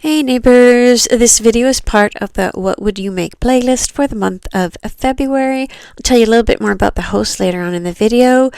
Hey neighbors, this video is part of the What Would You Make playlist for the month of February. I'll tell you a little bit more about the host later on in the video.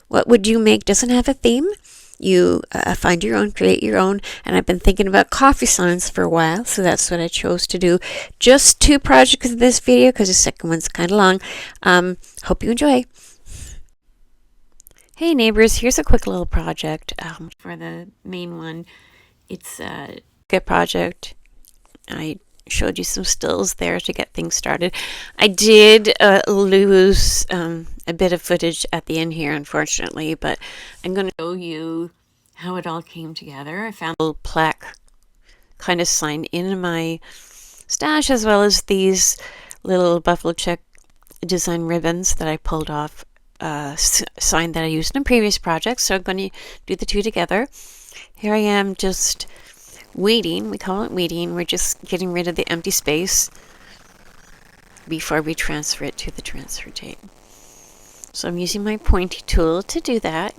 What Would You Make doesn't have a theme. You find your own, create your own, and I've been thinking about coffee sounds for a while, so that's what I chose to do. Just 2 projects in this video because the second one's kind of long. Hope you enjoy. Hey neighbors, here's a quick little project for the main one. It's a good project. I showed you some stills there to get things started. I did lose a bit of footage at the end here, unfortunately, but I'm going to show you how it all came together. I found a little plaque kind of sign in my stash, as well as these little buffalo check design ribbons that I pulled off sign that I used in a previous project. So I'm going to do the two together. Here I am just weeding. We call it weeding. We're just getting rid of the empty space before we transfer it to the transfer tape. So I'm using my pointy tool to do that.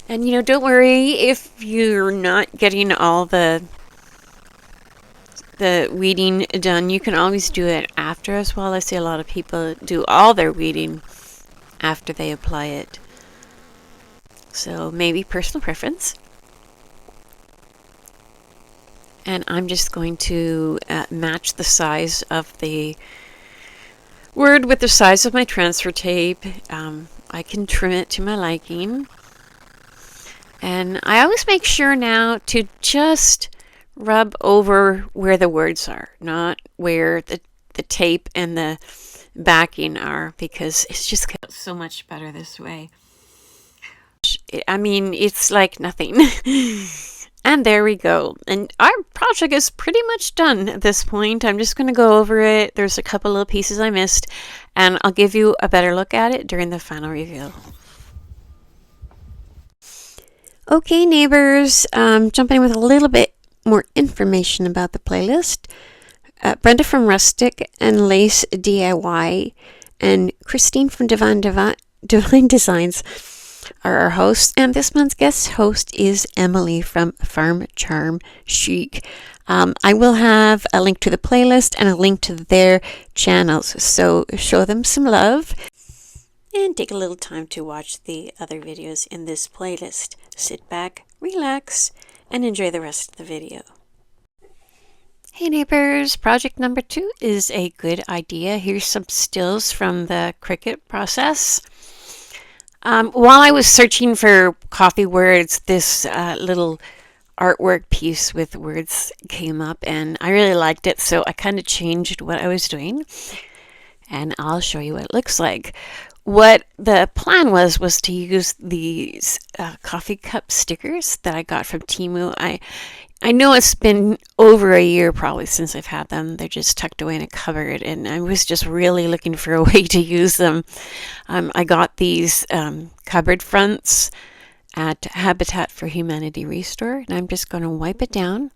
And don't worry if you're not getting all the weeding done. You can always do it after as well. I see a lot of people do all their weeding after they apply it. So maybe personal preference. And I'm just going to match the size of the word with the size of my transfer tape. I can trim it to my liking. And I always make sure now to just rub over where the words are, not where the tape and the backing are, because it's just so much better this way. I mean, it's like nothing. And there we go. And our project is pretty much done at this point. I'm just going to go over it. There's a couple little pieces I missed, and I'll give you a better look at it during the final reveal. Okay, neighbors, jumping in with a little bit more information about the playlist. Brenda from Rustic and Lace DIY and Christine from Divine Designs are our hosts, and this month's guest host is Emily from Farm Charm Chic. I will have a link to the playlist and a link to their channels, so show them some love and take a little time to watch the other videos in this playlist. Sit back, relax, and enjoy the rest of the video. Hey neighbors, project number 2 is a good idea. Here's some stills from the Cricut process. While I was searching for coffee words, this little artwork piece with words came up, and I really liked it, so I kind of changed what I was doing, and I'll show you what it looks like. What the plan was to use these coffee cup stickers that I got from Temu. I know it's been over a year probably since I've had them. They're just tucked away in a cupboard, and I was just really looking for a way to use them. I got these cupboard fronts at Habitat for Humanity Restore, and I'm just going to wipe it down.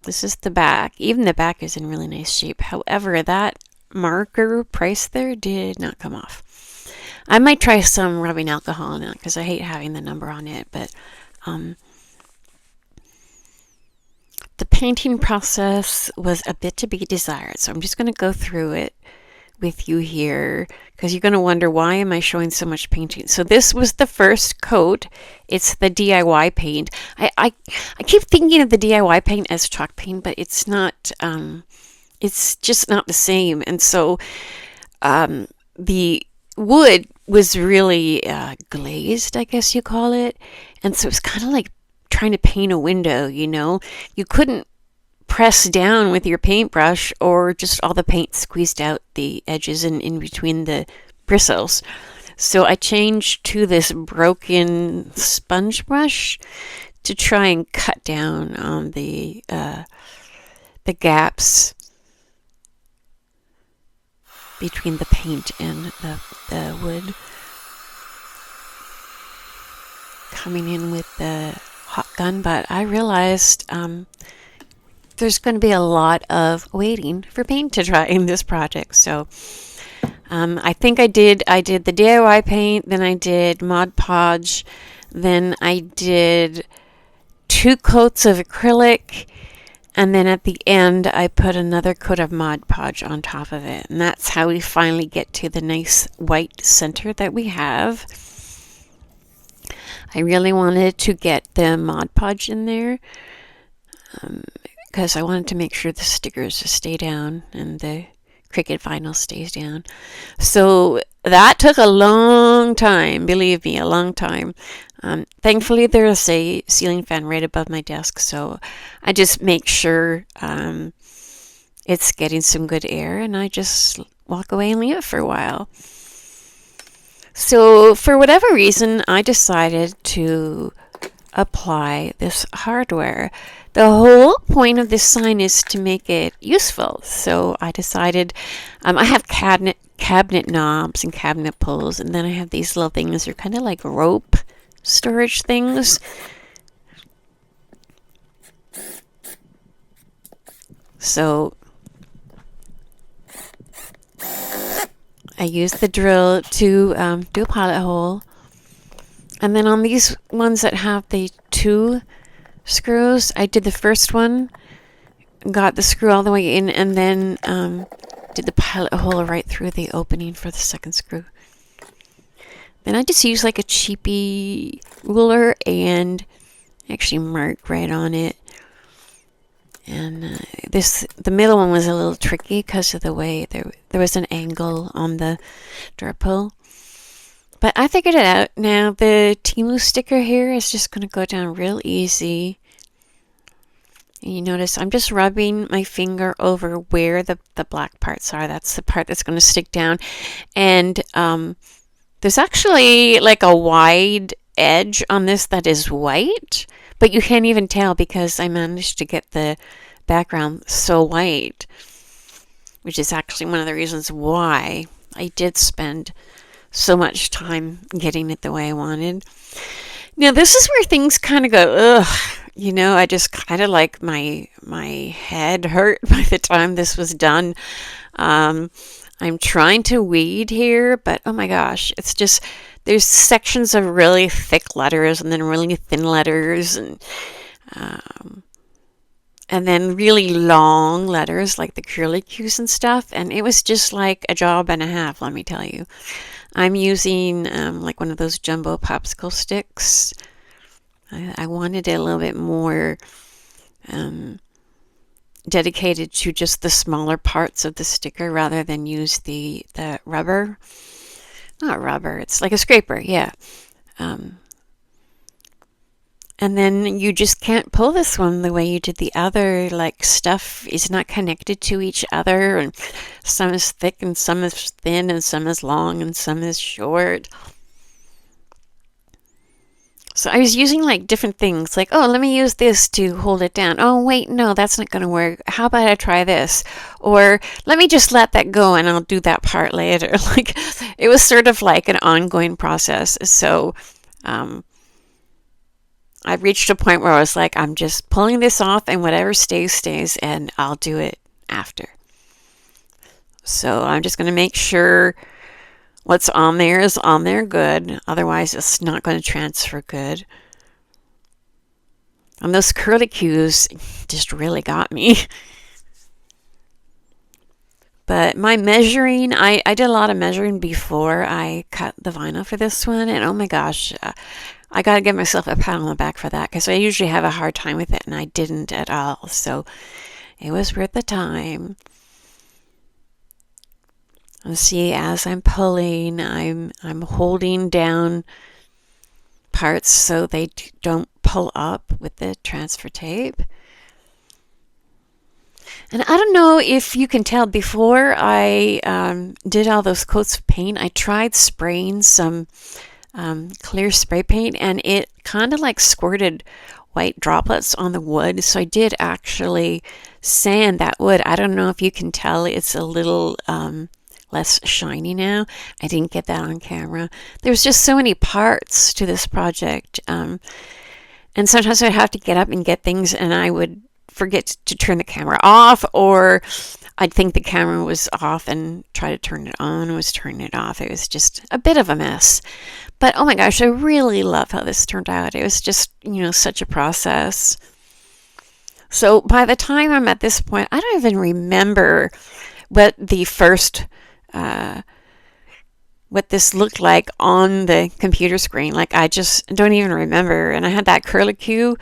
This is the back. Even the back is in really nice shape. However, that marker price there did not come off. I might try some rubbing alcohol on it because I hate having the number on it, but the painting process was a bit to be desired, so I'm just going to go through it with you here because you're going to wonder, why am I showing so much painting? So this was the first coat. It's the DIY paint. I keep thinking of the DIY paint as chalk paint, but it's not. It's just not the same. And so the wood was really glazed, I guess you call it, and so it's kind of like trying to paint a window. You couldn't press down with your paintbrush, or just all the paint squeezed out the edges and in between the bristles. So I changed to this broken sponge brush to try and cut down on the gaps between the paint and the wood. Coming in with the hot gun, but I realized there's going to be a lot of waiting for paint to dry in this project. So I think I did the DIY paint, then I did Mod Podge, then I did 2 coats of acrylic, and then at the end I put another coat of Mod Podge on top of it. And that's how we finally get to the nice white center that we have. I really wanted to get the Mod Podge in there because I wanted to make sure the stickers stay down and the Cricut vinyl stays down. So that took a long time, believe me, a long time. Thankfully, there's a ceiling fan right above my desk, so I just make sure it's getting some good air, and I just walk away and leave it for a while. So for whatever reason, I decided to apply this hardware. The whole point of this sign is to make it useful. So I decided, I have cabinet knobs and cabinet pulls, and then I have these little things. They're kind of like rope storage things. So I use the drill to do a pilot hole. And then on these ones that have the 2 screws, I did the first one, got the screw all the way in, and then did the pilot hole right through the opening for the second screw. Then I just used like a cheapy ruler and actually marked right on it. And the middle one was a little tricky because of the way there was an angle on the door pull. But I figured it out. Now the Temu sticker here is just going to go down real easy. And you notice I'm just rubbing my finger over where the black parts are. That's the part that's going to stick down. And there's actually like a wide edge on this that is white, but you can't even tell because I managed to get the background so white, which is actually one of the reasons why I did spend so much time getting it the way I wanted. Now this is where things kind of go, ugh, you know, I just kind of like my head hurt by the time this was done. I'm trying to weed here, but oh my gosh, it's just, there's sections of really thick letters and then really thin letters and then really long letters like the curlicues and stuff. And it was just like a job and a half, let me tell you. I'm using like one of those jumbo popsicle sticks. I wanted it a little bit more dedicated to just the smaller parts of the sticker rather than use the rubber. Not rubber, it's like a scraper, yeah. And then you just can't pull this one the way you did the other. Like stuff is not connected to each other, and some is thick and some is thin and some is long and some is short. So I was using like different things, like, oh, let me use this to hold it down. Oh, wait, no, that's not going to work. How about I try this? Or let me just let that go and I'll do that part later. Like, it was sort of like an ongoing process. So I reached a point where I was like, I'm just pulling this off and whatever stays, stays, and I'll do it after. So I'm just going to make sure what's on there is on there good. Otherwise, it's not going to transfer good. And those curlicues just really got me. But my measuring, I did a lot of measuring before I cut the vinyl for this one. And oh my gosh, I got to give myself a pat on the back for that because I usually have a hard time with it and I didn't at all. So it was worth the time. And see, as I'm pulling, I'm holding down parts so they don't pull up with the transfer tape. And I don't know if you can tell, before I did all those coats of paint, I tried spraying some clear spray paint and it kind of like squirted white droplets on the wood. So I did actually sand that wood. I don't know if you can tell, it's a little less shiny now. I didn't get that on camera. There's just so many parts to this project. And sometimes I'd have to get up and get things and I would forget to turn the camera off, or I'd think the camera was off and try to turn it on and was turning it off. It was just a bit of a mess. But oh my gosh, I really love how this turned out. It was just, such a process. So by the time I'm at this point, I don't even remember what the first what this looked like on the computer screen. Like, I just don't even remember. And I had that curlicue,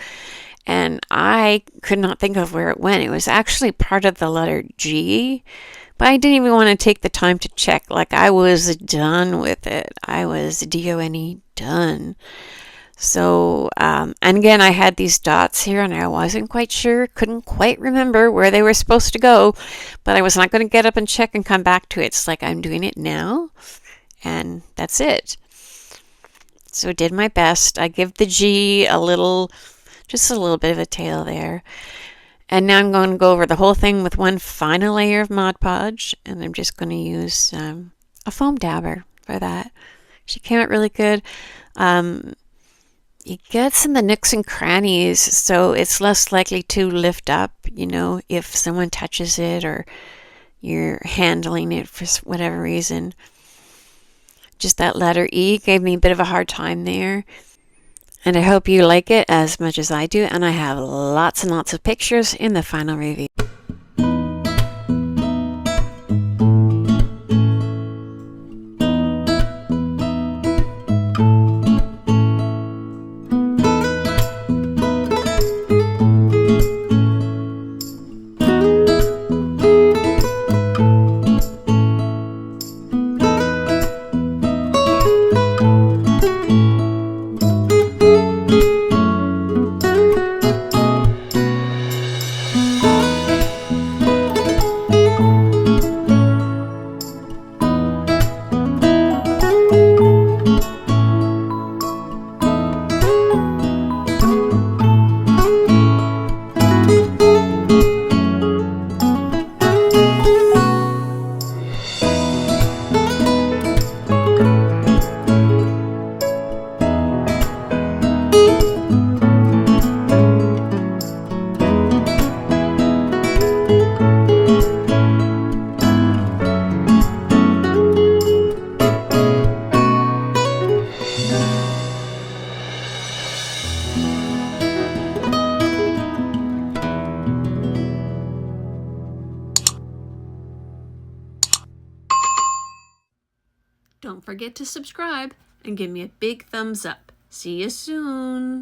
and I could not think of where it went. It was actually part of the letter G, but I didn't even want to take the time to check. Like, I was done with it. I was DONE done. So, and again, I had these dots here, and I wasn't quite sure, couldn't quite remember where they were supposed to go, but I was not going to get up and check and come back to it. It's like, I'm doing it now, and that's it. So I did my best. I give the G just a little bit of a tail there. And now I'm going to go over the whole thing with one final layer of Mod Podge, and I'm just going to use a foam dabber for that. She came out really good. It gets in the nooks and crannies, so it's less likely to lift up, if someone touches it or you're handling it for whatever reason. Just that letter E gave me a bit of a hard time there. And I hope you like it as much as I do, and I have lots and lots of pictures in the final review. Don't forget to subscribe and give me a big thumbs up. See you soon.